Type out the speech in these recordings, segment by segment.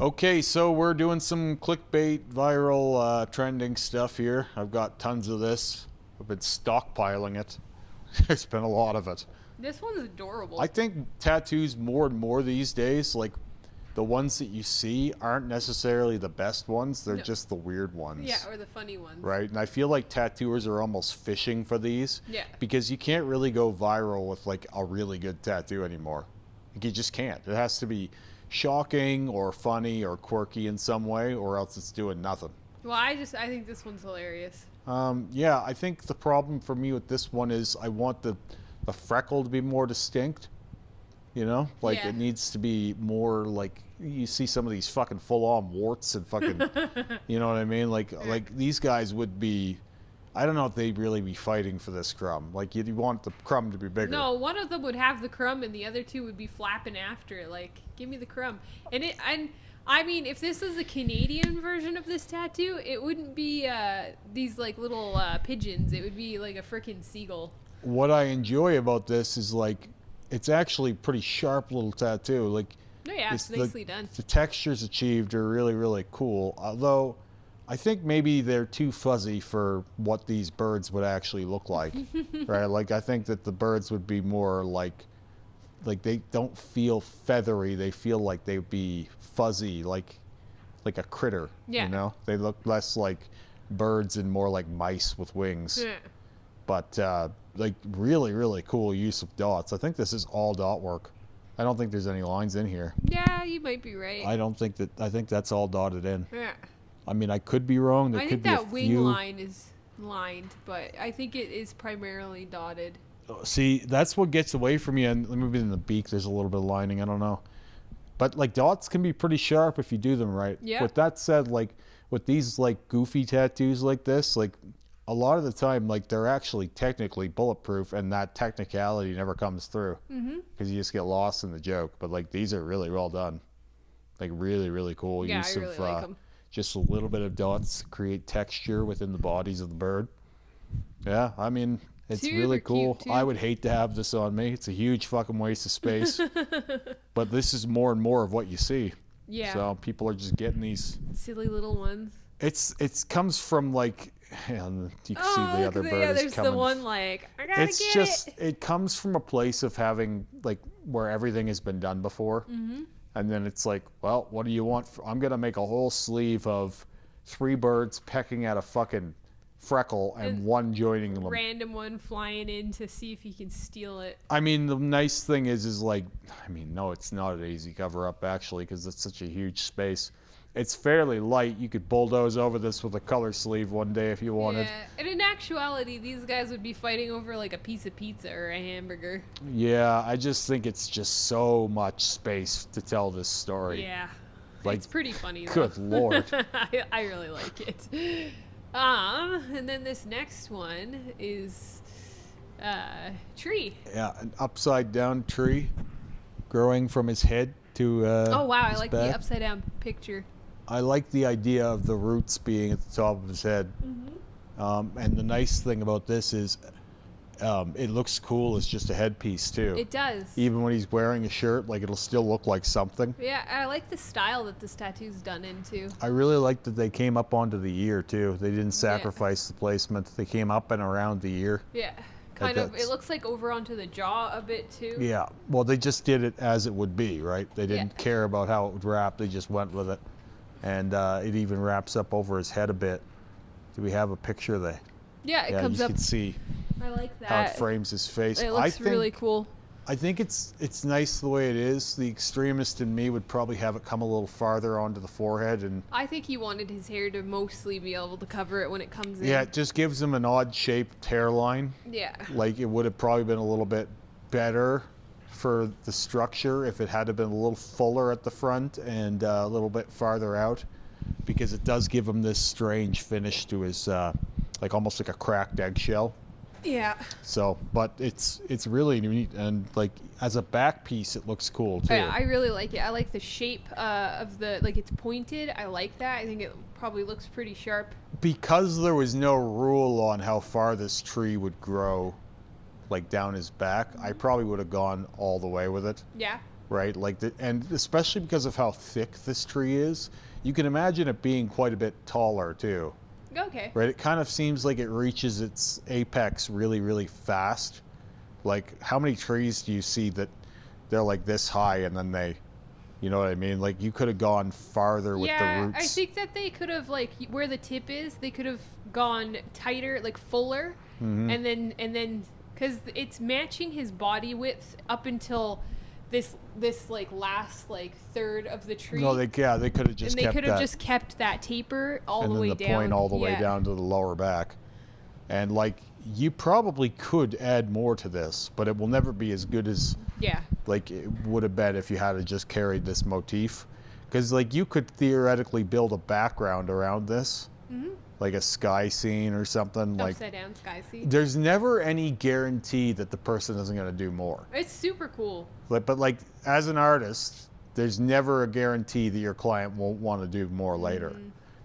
Okay, so we're doing some clickbait, viral, trending stuff here. I've got tons of this. I've been stockpiling it. There's been a lot of it. This one's adorable. I think tattoos more and more these days, like the ones that you see aren't necessarily the best ones. They're just the weird ones. Yeah, or the funny ones. Right? And I feel like tattooers are almost fishing for these. Yeah. Because you can't really go viral with like a really good tattoo anymore. Like, you just can't. It has to be shocking or funny or quirky in some way, or else it's doing nothing. Well, I think this one's hilarious. Yeah, I think the problem for me with this one is I want the freckle to be more distinct. You know, like Yeah. it needs to be more like you see some of these fucking full-on warts and fucking, you know what I mean? Like these guys would be, I don't know if they'd really be fighting for this crumb. Like you want the crumb to be bigger. No, one of them would have the crumb, and the other two would be flapping after it. Like, give me the crumb. And I mean, if this was a Canadian version of this tattoo, it wouldn't be these like little pigeons. It would be like a freaking seagull. What I enjoy about this is like it's actually pretty sharp little tattoo. Like, No, yeah, it's nicely done. The textures achieved are really, really cool. Although I think maybe they're too fuzzy for what these birds would actually look like. Right? Like I think that the birds would be more like they don't feel feathery. They feel like they'd be fuzzy, like a critter. Yeah. You know? They look less like birds and more like mice with wings. Yeah. But like really, really cool use of dots. I think this is all dot work. I don't think there's any lines in here. Yeah, you might be right. I think that's all dotted in. Yeah. I mean, I could be wrong. There I could think be that a wing few. line is lined, but I think it is primarily dotted. See, that's what gets away from you. And maybe in the beak, there's a little bit of lining. I don't know. But like dots can be pretty sharp if you do them right. Yeah. With that said, like with these like goofy tattoos like this, like a lot of the time, like they're actually technically bulletproof, and that technicality never comes through because you just get lost in the joke. But like these are really well done, like really, really cool Yeah, use I really of like 'em. just a little bit of dots to create texture within the bodies of the bird. Yeah, I mean it's Super really cool. cute, too. I would hate to have this on me. It's a huge fucking waste of space. But this is more and more of what you see. Yeah. So people are just getting these. Silly little ones. It's comes from like, and you can see the other bird yeah, is there's coming. the one like, I gotta It's get just it. it comes from a place of having like where everything has been done before, and then it's like, well, what do you want? I'm gonna make a whole sleeve of 3 birds pecking at a fucking freckle and one joining them. Random one flying in to see if he can steal it. I mean, the nice thing is like, I mean, no, it's not an easy cover up actually because it's such a huge space. It's fairly light. You could bulldoze over this with a color sleeve one day if you wanted. Yeah, and in actuality, these guys would be fighting over like a piece of pizza or a hamburger. Yeah, I just think it's just so much space to tell this story. Yeah, Like, it's pretty funny though. Good Lord. I really like it. And then this next one is tree. Yeah, an upside down tree growing from his head to Oh wow, I his like back. the upside down picture. I like the idea of the roots being at the top of his head. And the nice thing about this is it looks cool as just a headpiece too. It does. Even when he's wearing a shirt, like it'll still look like something. Yeah, I like the style that this tattoo's done into. I really like that they came up onto the ear too. They didn't sacrifice the placement. They came up and around the ear. Yeah, kind of. that's- It looks like over onto the jaw a bit too. Yeah, well, they just did it as it would be, right? They didn't care about how it would wrap. They just went with it. And it even wraps up over his head a bit. Do we have a picture of the... Yeah, it Yeah, comes you up. can see I like how it that. frames his face. It looks really cool. I think it's nice the way it is. The extremist in me would probably have it come a little farther onto the forehead. And I think he wanted his hair to mostly be able to cover it when it comes in. yeah, it just gives him an odd-shaped hairline. Yeah. Like, it would have probably been a little bit better for the structure if it had been a little fuller at the front and a little bit farther out, because it does give him this strange finish to his, like almost like a cracked eggshell. Yeah. So, but it's really neat, and like as a back piece, it looks cool too. Yeah, I really like it. I like the shape of the, like it's pointed. I like that. I think it probably looks pretty sharp. Because there was no rule on how far this tree would grow, like down his back, I probably would have gone all the way with it. Yeah. right? Like, and especially because of how thick this tree is, you can imagine it being quite a bit taller too. Okay. Right? It kind of seems like it reaches its apex really, really fast. Like, how many trees do you see that they're like this high and then they, you know what I mean? Like, you could have gone farther with the roots. I think that they could have, like, where the tip is, they could have gone tighter, like fuller, and then because it's matching his body width up until this like last like third of the tree. No, they could have just and they kept could have that. just kept that taper all and the then way the down. point all the way down to the lower back. And like, you probably could add more to this, but it will never be as good as Yeah. like it would have been if you had to just carried this motif. Because like, you could theoretically build a background around this, like a sky scene or something. Like, Upside down sky scene. there's never any guarantee that the person isn't going to do more. It's super cool. But like, as an artist, there's never a guarantee that your client won't want to do more later.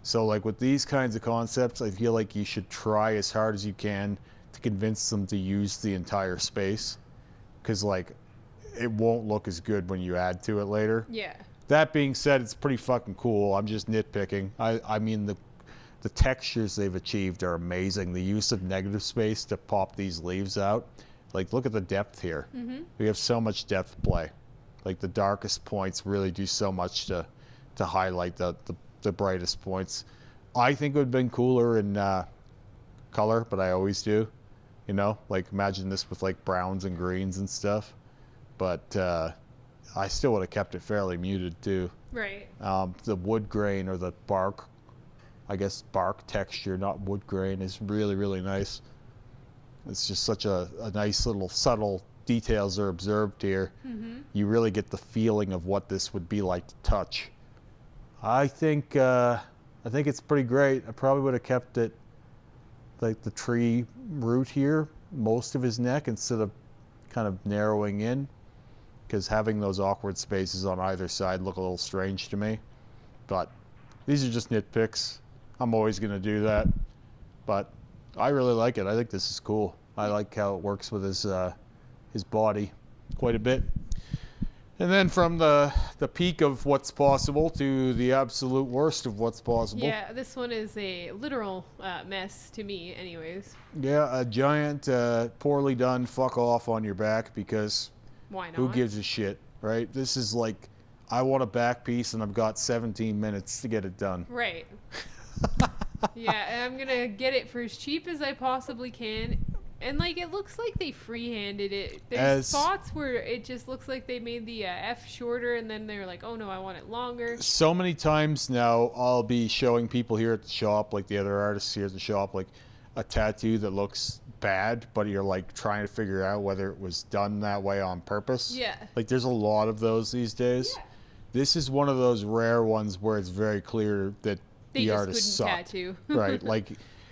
So like, with these kinds of concepts, I feel like you should try as hard as you can to convince them to use the entire space, because like, it won't look as good when you add to it later. Yeah. That being said, it's pretty fucking cool. I'm just nitpicking. I mean, the textures they've achieved are amazing. The use of negative space to pop these leaves out. Like, look at the depth here. We have so much depth play. Like, the darkest points really do so much to highlight the brightest points. I think it would have been cooler in color, but I always do. You know, like, imagine this with like browns and greens and stuff. But I still would have kept it fairly muted too. Right. The wood grain, or the bark, I guess bark texture, not wood grain, is really, really nice. It's just such a nice little subtle details are observed here. You really get the feeling of what this would be like to touch. I think it's pretty great. I probably would have kept it like the tree root here, most of his neck, instead of kind of narrowing in, because having those awkward spaces on either side look a little strange to me. But these are just nitpicks. I'm always going to do that. But I really like it. I think this is cool. I like how it works with his body quite a bit. And then from the peak of what's possible to the absolute worst of what's possible. Yeah, this one is a literal mess to me, anyways. Yeah, a giant, poorly done fuck off on your back, because Why not? who gives a shit, right? This is like, I want a back piece and I've got 17 minutes to get it done. Right. Yeah, and I'm gonna get it for as cheap as I possibly can. And like, it looks like they freehanded it. There's spots where it just looks like they made the F shorter, and then they were like, oh no, I want it longer. So many times now, I'll be showing people here at the shop, like the other artists here at the shop, like a tattoo that looks bad, but you're like trying to figure out whether it was done that way on purpose. Yeah. Like, there's a lot of those these days. Yeah. This is one of those rare ones where it's very clear that They the just artist couldn't sucked. tattoo. Right, like,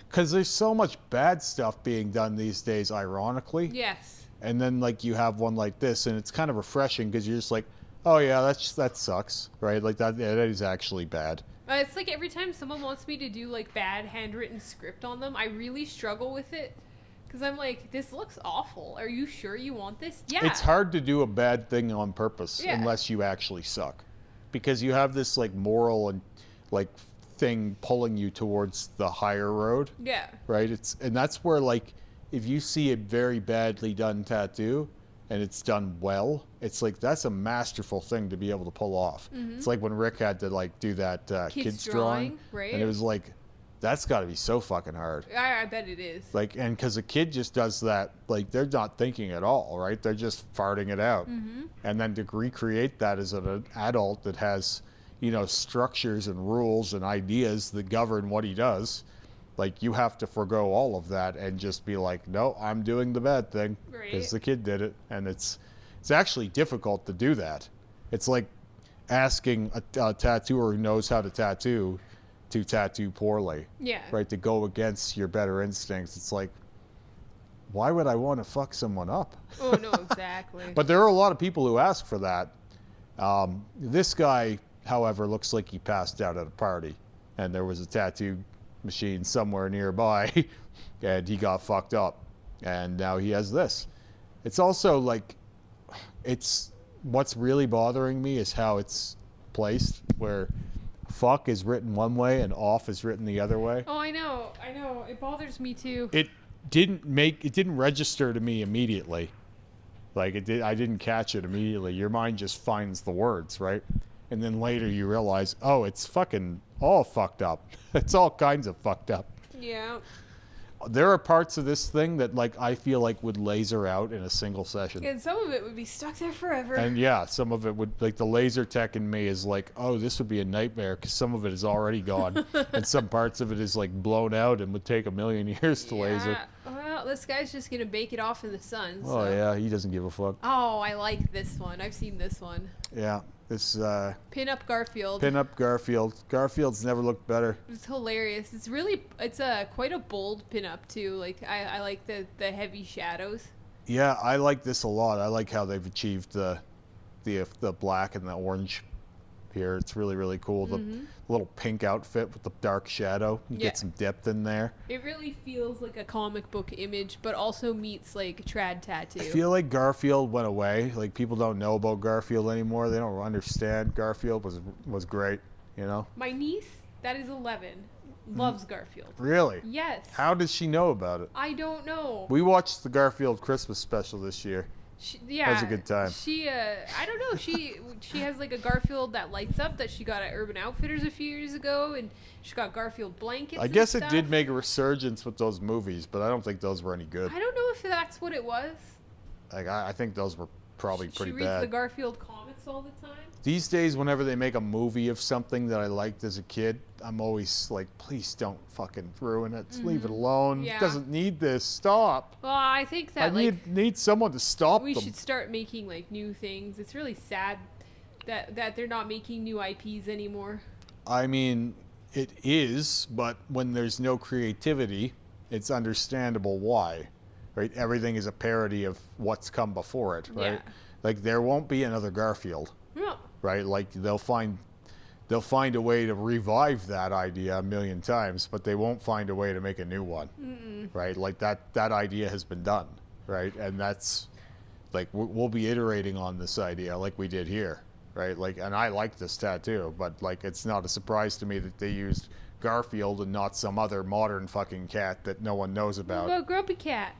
because there's so much bad stuff being done these days, ironically. Yes. And then like, you have one like this, and it's kind of refreshing, because you're just like, oh yeah, that sucks, right? Like, that is actually bad. It's like every time someone wants me to do like bad handwritten script on them, I really struggle with it. Because I'm like, this looks awful. Are you sure you want this? Yeah. It's hard to do a bad thing on purpose, Yeah. unless you actually suck, because you have this like moral and like thing pulling you towards the higher road. Yeah. Right? And that's where, like, if you see a very badly done tattoo and it's done well, it's like, that's a masterful thing to be able to pull off. It's like when Rick had to like do that kids drawing, right? and it was like, that's got to be so fucking hard. I bet it is. Like, and because a kid just does that, like, they're not thinking at all, right? They're just farting it out. And then to recreate that as an adult that has, you know, structures and rules and ideas that govern what he does, like, you have to forego all of that and just be like, no, I'm doing the bad thing because the kid did it. And it's actually difficult to do that. It's like asking a tattooer who knows how to tattoo poorly. Yeah. Right, to go against your better instincts. It's like, why would I want to fuck someone up? Oh, no, exactly. But there are a lot of people who ask for that. This guy, however, looks like he passed out at a party, and there was a tattoo machine somewhere nearby, and he got fucked up, and now he has this. It's also like, it's what's really bothering me is how it's placed, where fuck is written one way and off is written the other way. Oh, I know. It bothers me too. It didn't register to me immediately. Like I didn't catch it immediately. Your mind just finds the words, right? And then later you realize, oh, it's fucking all fucked up. It's all kinds of fucked up. Yeah. There are parts of this thing that like I feel like would laser out in a single session. And some of it would be stuck there forever. And yeah, some of it would, like the laser tech in me is like, oh, this would be a nightmare because some of it is already gone. And some parts of it is like blown out and would take 1,000,000 years to laser. Well, this guy's just going to bake it off in the sun. Oh, so. yeah, he doesn't give a fuck. Oh, I like this one. I've seen this one. Yeah, this Pin-up Garfield. Pin-up Garfield. Garfield's never looked better. It's hilarious. It's quite a bold pin-up too. Like I like the heavy shadows. Yeah, I like this a lot. I like how they've achieved the black and the orange here. It's really, really cool. The little pink outfit with the dark shadow. You get some depth in there. It really feels like a comic book image, but also meets like trad tattoo. I feel like Garfield went away. Like people don't know about Garfield anymore. They don't understand. Garfield was great, you know? My niece, that is 11, loves Garfield. Really? Yes. How does she know about it? I don't know. We watched the Garfield Christmas special this year. Yeah, that was a good time. She, I don't know. She has like a Garfield that lights up that she got at Urban Outfitters a few years ago, and she got Garfield blankets. I guess it did make a resurgence with those movies, but I don't think those were any good. I don't know if that's what it was. Like I think those were probably pretty bad. She reads the Garfield comics all the time. These days, whenever they make a movie of something that I liked as a kid, I'm always like, please don't fucking ruin it. Leave it alone. Yeah. It doesn't need this. Stop. Well, I think that I need someone to stop we them. should start making like new things. It's really sad that they're not making new IPs anymore. I mean, it is, but when there's no creativity, it's understandable why, right? Everything is a parody of what's come before it, right? Yeah. Like there won't be another Garfield. No. Right? Like they'll find a way to revive that idea 1,000,000 times, but they won't find a way to make a new one. Right? Like that idea has been done, right? And that's like we'll be iterating on this idea like we did here, right? Like, and I like this tattoo, but like it's not a surprise to me that they used Garfield and not some other modern fucking cat that no one knows about. What about Grumpy Cat?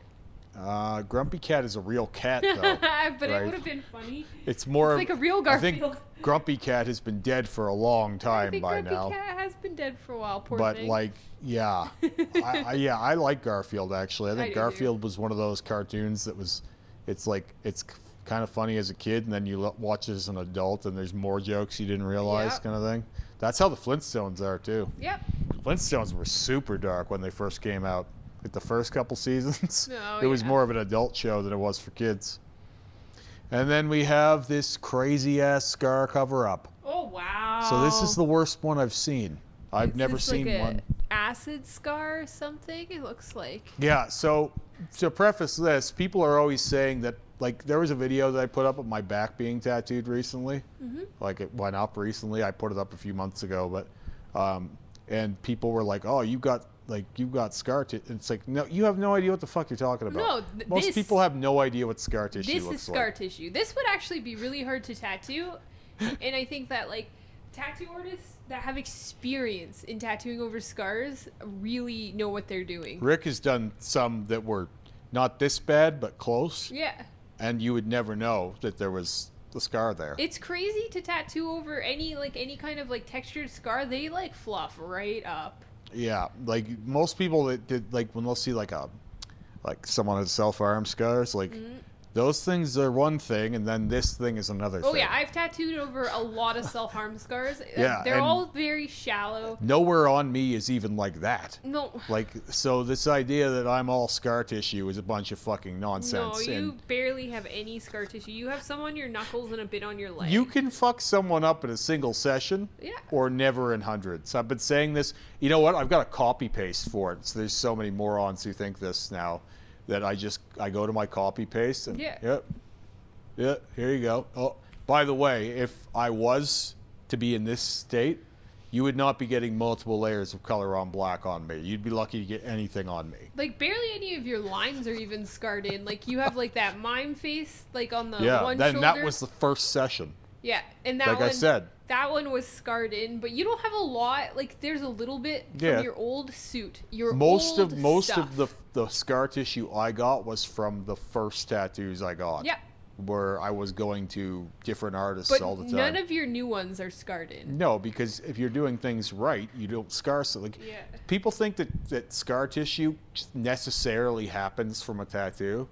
Grumpy Cat is a real cat, though. But right? it would have been funny. It's more like a real Garfield. I think Grumpy Cat has been dead for a long time by now. Grumpy Cat has been dead for a while, poor but thing. like, yeah, I like Garfield actually. I think Garfield was one of those cartoons that was, it's kind of funny as a kid, and then you watch it as an adult, and there's more jokes you didn't realize, kind of thing. That's how the Flintstones are too. Yep. Flintstones were super dark when they first came out. Like the first couple seasons, it was more of an adult show than it was for kids. And then we have this crazy ass Scar cover up. Oh wow! So this is the worst one I've seen. I've never seen like one. Acid scar or something. It looks like. Yeah. So to preface this, people are always saying that like there was a video that I put up of my back being tattooed recently. Like it went up recently. I put it up a few months ago, but and people were like, "Oh, you got scar tissue." It's like, no, you have no idea what the fuck you're talking about. No, most people have no idea what scar tissue looks like. This is scar tissue. This would actually be really hard to tattoo, and I think that like tattoo artists that have experience in tattooing over scars really know what they're doing. Rick has done some that were not this bad, but close. Yeah. And you would never know that there was the scar there. It's crazy to tattoo over any kind of like textured scar. They like fluff right up. Yeah, like most people that did, like when they'll see like someone has self-harm scars, like those things are one thing, and then this thing is another thing. Oh yeah, I've tattooed over a lot of self-harm scars. Yeah, they're all very shallow. Nowhere on me is even like that. No. Like, so this idea that I'm all scar tissue is a bunch of fucking nonsense. No, you barely have any scar tissue. You have some on your knuckles and a bit on your leg. You can fuck someone up in a single session, or never in hundreds. I've been saying this. You know what? I've got a copy paste for it. So there's so many morons who think this now that I go to my copy paste and here you go. Oh, by the way, if I was to be in this state, you would not be getting multiple layers of color on black on me. You'd be lucky to get anything on me. Like, barely any of your lines are even scarred in. Like, you have, like, that mime face, like, on the one then shoulder. that was the first session. Yeah, and that Like one, I said. that one was scarred in, but you don't have a lot. Like, there's a little bit from your old suit. Most old of stuff. the scar tissue I got was from the first tattoos I got. Yeah. Where I was going to different artists But all the time. none of your new ones are scarred in. No, because if you're doing things right, you don't scar. So like, people think that scar tissue necessarily happens from a tattoo.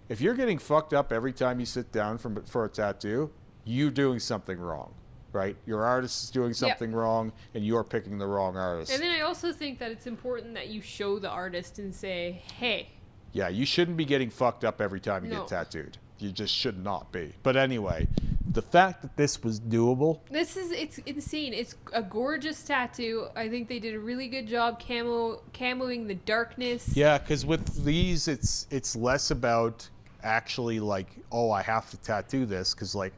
If you're getting fucked up every time you sit down for a tattoo, you're doing something wrong, right? Your artist is doing something wrong, and you're picking the wrong artist. And then I also think that it's important that you show the artist and say, hey. Yeah, you shouldn't be getting fucked up every time you get tattooed. You just should not be. But anyway, the fact that this was doable. It's insane. It's a gorgeous tattoo. I think they did a really good job camoing the darkness. Yeah, because with these, it's less about actually like, oh, I have to tattoo this, because like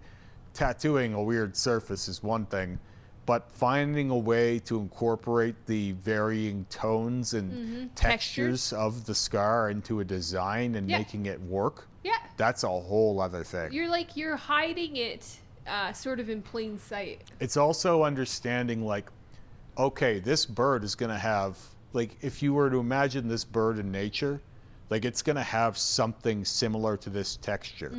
tattooing a weird surface is one thing, but finding a way to incorporate the varying tones and textures of the scar into a design and making it work. Yeah. That's a whole other thing. You're hiding it sort of in plain sight. It's also understanding like, okay, this bird is going to have, like, if you were to imagine this bird in nature, like it's going to have something similar to this texture,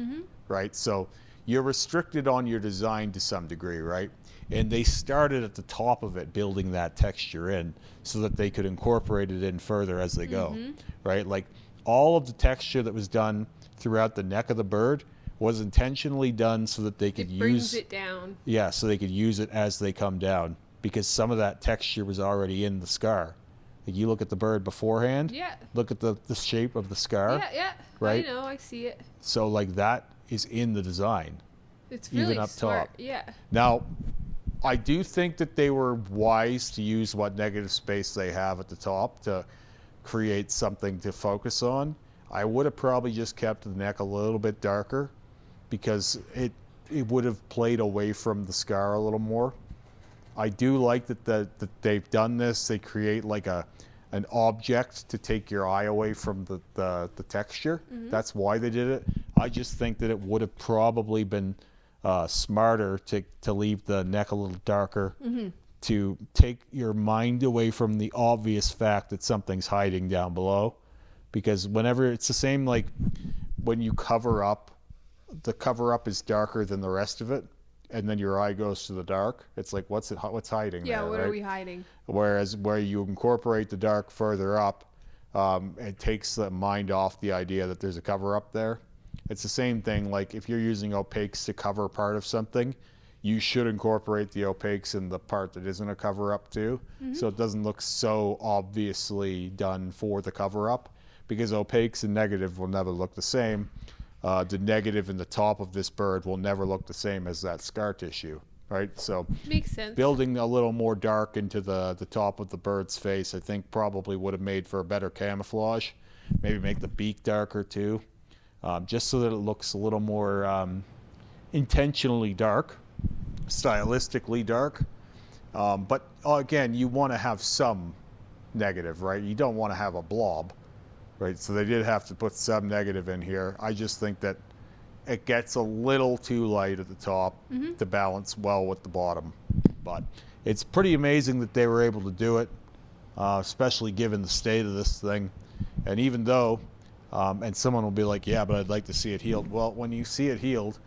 right? So you're restricted on your design to some degree, right? And they started at the top of it, building that texture in so that they could incorporate it in further as they go, right? Like all of the texture that was done throughout the neck of the bird was intentionally done so that they could brings it down. Yeah, so they could use it as they come down, because some of that texture was already in the scar. Like you look at the bird beforehand, look at the shape of the scar. Yeah, right? I know, I see it. So like that is in the design. It's really even up smart. top. Yeah. Now, I do think that they were wise to use what negative space they have at the top to create something to focus on. I would have probably just kept the neck a little bit darker, because it would have played away from the scar a little more. I do like that they've done this. They create like an object to take your eye away from the texture. That's why they did it. I just think that it would have probably been smarter to leave the neck a little darker, to take your mind away from the obvious fact that something's hiding down below. Because whenever it's the same, like when you cover up, the cover up is darker than the rest of it, and then your eye goes to the dark. It's like, what's hiding there? Yeah, what right? are we hiding? Whereas where you incorporate the dark further up, it takes the mind off the idea that there's a cover up there. It's the same thing. Like if you're using opaques to cover part of something, you should incorporate the opaques in the part that isn't a cover up too, so it doesn't look so obviously done for the cover up. Because opaques and negative will never look the same. The negative in the top of this bird will never look the same as that scar tissue, right? So makes sense. Building a little more dark into the top of the bird's face, I think probably would have made for a better camouflage. Maybe make the beak darker too, just so that it looks a little more intentionally dark, stylistically dark. But again, you want to have some negative, right? You don't want to have a blob. Right, so they did have to put some negative in here. I just think that it gets a little too light at the top to balance well with the bottom. But it's pretty amazing that they were able to do it, especially given the state of this thing. And even though, and someone will be like, yeah, but I'd like to see it healed. Well, when you see it healed,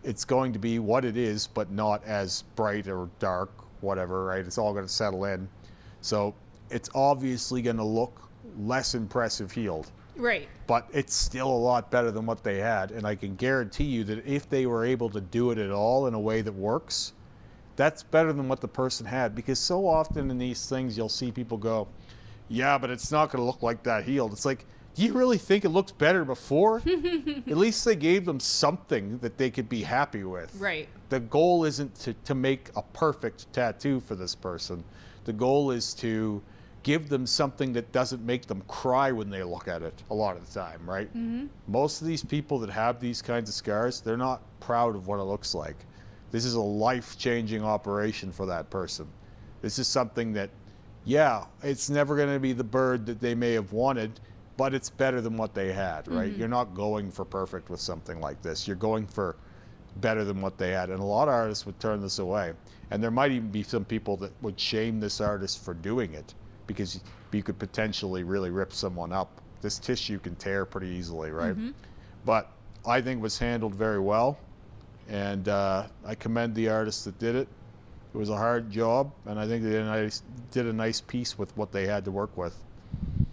it's going to be what it is, but not as bright or dark, whatever, right? It's all going to settle in. So it's obviously going to look less impressive healed, right? But it's still a lot better than what they had, and I can guarantee you that if they were able to do it at all in a way that works, that's better than what the person had. Because so often in these things you'll see people go, yeah, but it's not going to look like that healed. It's like, do you really think it looks better before? At least they gave them something that they could be happy with. Right. The goal isn't to make a perfect tattoo for this person. The goal is to give them something that doesn't make them cry when they look at it a lot of the time, right? Most of these people that have these kinds of scars, they're not proud of what it looks like. This is a life-changing operation for that person. This is something that, yeah, it's never going to be the bird that they may have wanted, but it's better than what they had, right? You're not going for perfect with something like this. You're going for better than what they had. And a lot of artists would turn this away. And there might even be some people that would shame this artist for doing it because you could potentially really rip someone up. This tissue can tear pretty easily, right? But I think it was handled very well. And I commend the artist that did it. It was a hard job, and I think they did a nice piece with what they had to work with.